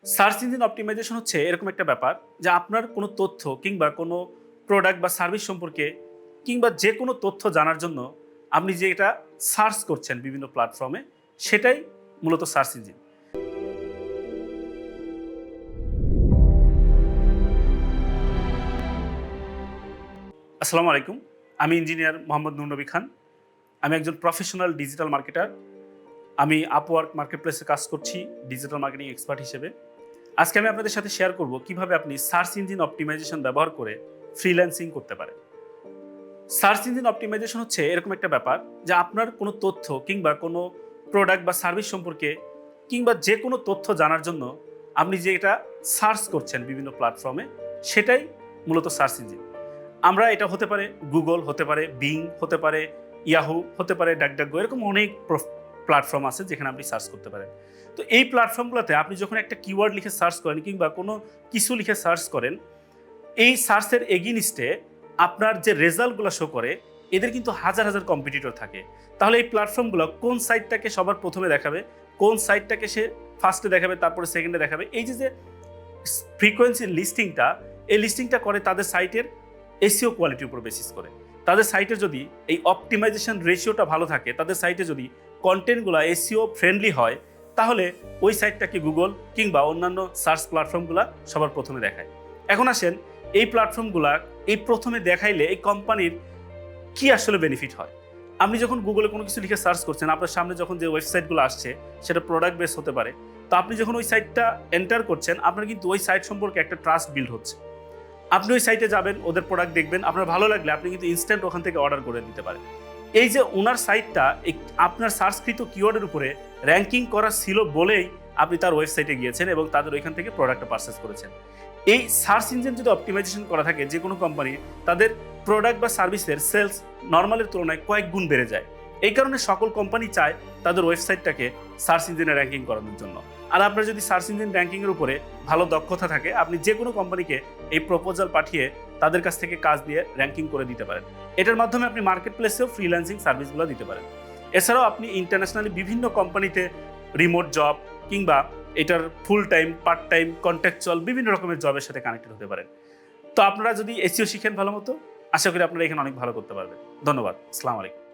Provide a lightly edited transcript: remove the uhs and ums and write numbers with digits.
Search engine optimisation হচ্ছে এরকম একটা ব্যাপার যে আপনার কোনো তথ্য কিংবা কোনো প্রোডাক্ট বা সার্ভিস সম্পর্কে কিংবা যে কোনো তথ্য জানার জন্য আপনি যে এটা সার্চ করছেন বিভিন্ন প্ল্যাটফর্মে সেটাই মূলত সার্চ ইঞ্জিন। আসসালামু আলাইকুম, আমি ইঞ্জিনিয়ার মোহাম্মদ নুর নবী খান। আমি একজন প্রফেশনাল ডিজিটাল মার্কেটার। আমি আপওয়ার্ক মার্কেটপ্লেসে কাজ করছি ডিজিটাল মার্কেটিং এক্সপার্ট হিসেবে। আজকে আমি আপনাদের সাথে শেয়ার করব কিভাবে আপনি সার্চ ইঞ্জিন অপটিমাইজেশন ব্যবহার করে ফ্রিল্যান্সিং করতে পারেন। সার্চ ইঞ্জিন অপটিমাইজেশন হচ্ছে এরকম একটা ব্যাপার যে আপনার কোনো তথ্য কিংবা কোনো প্রোডাক্ট বা সার্ভিস সম্পর্কে কিংবা যে কোনো তথ্য জানার জন্য আপনি যে এটা সার্চ করছেন বিভিন্ন প্ল্যাটফর্মে সেটাই মূলত সার্চ ইঞ্জিন। আমরা এটা হতে পারে গুগল, হতে পারে বিং, হতে পারে ইয়াহু, হতে পারে ডাকডাকগো, এরকম অনেক প্ল্যাটফর্ম আছে যেখানে আপনি সার্চ করতে পারেন। তো এই প্ল্যাটফর্মগুলোতে আপনি যখন একটা কিওয়ার্ড লিখে সার্চ করেন কিংবা কোনো কিছু লিখে সার্চ করেন, এই সার্চের এগেইনস্টে আপনার যে রেজাল্টগুলো শো করে এদের কিন্তু হাজার হাজার কম্পিটিটর থাকে। তাহলে এই প্ল্যাটফর্মগুলো কোন সাইটটাকে সবার প্রথমে দেখাবে, কোন সাইটটাকে সে ফার্স্টে দেখাবে, তারপরে সেকেন্ডে দেখাবে, এই যে ফ্রিকোয়েন্সি লিস্টিংটা, এই লিস্টিংটা করে তাদের সাইটের এসইও কোয়ালিটির উপর বেসিস করে। তাদের সাইটে যদি এই অপটিমাইজেশন রেশিওটা ভালো থাকে, তাদের সাইটে যদি কন্টেন্টগুলো এসইও ফ্রেন্ডলি হয়, তাহলে ওই সাইটটাকে গুগল কিংবা অন্যান্য সার্চ প্ল্যাটফর্মগুলো সবার প্রথমে দেখায়। এখন আসেন, এই প্ল্যাটফর্মগুলো এই প্রথমে দেখাইলে এই কোম্পানির কি আসলে বেনিফিট হয়। আপনি যখন গুগলে কোনো কিছু লিখে সার্চ করছেন, আপনার সামনে যখন যে ওয়েবসাইটগুলো আসছে সেটা প্রোডাক্ট বেস হতে পারে। তো আপনি যখন ওই সাইটটা এন্টার করছেন, আপনার কিন্তু ওই সাইট সম্পর্কে একটা ট্রাস্ট বিল্ড হচ্ছে। আপনি ওই সাইটে যাবেন, ওদের প্রোডাক্ট দেখবেন, আপনার ভালো লাগলে আপনি কিন্তু ইনস্ট্যান্ট ওখান থেকে অর্ডার করে দিতে পারেন। এই যে ওনার সাইটটা আপনার সার্চকৃত কিওয়ার্ডের উপরে র্যাঙ্কিং করা ছিল বলেই আপনি তার ওয়েবসাইটে গিয়েছেন এবং তাদের ওইখান থেকে প্রোডাক্টটা পারচেস করেছেন। এই সার্চ ইঞ্জিন যদি অপটিমাইজেশন করা থাকে যে কোনো কোম্পানি, তাদের প্রোডাক্ট বা সার্ভিসের সেলস নর্মালের তুলনায় কয়েক গুণ বেড়ে যায়। এই কারণে সকল কোম্পানি চায় তাদের ওয়েবসাইটটাকে সার্চ ইঞ্জিনে র্যাঙ্কিং করানোর জন্য। আর আপনার যদি সার্চ ইঞ্জিন র্যাঙ্কিংয়ের উপরে ভালো দক্ষতা থাকে, আপনি যে কোনো কোম্পানিকে এই প্রপোজাল পাঠিয়ে তাদের কাছ থেকে কাজ দিয়ে র্যাঙ্কিং করে দিতে পারেন। এটার মাধ্যমে আপনি মার্কেট প্লেসেও ফ্রিল্যান্সিং সার্ভিসগুলো দিতে পারেন। এছাড়াও আপনি ইন্টারন্যাশনালি বিভিন্ন কোম্পানিতে রিমোট জব কিংবা এটার full time, part time, contractual বিভিন্ন রকমের জবের সাথে কানেক্টেড হতে পারেন। তো আপনারা যদি এসইও শিখেন ভালো মতো, আশা করি আপনারা এখানে অনেক ভালো করতে পারবেন। ধন্যবাদ। আসসালামু আলাইকুম।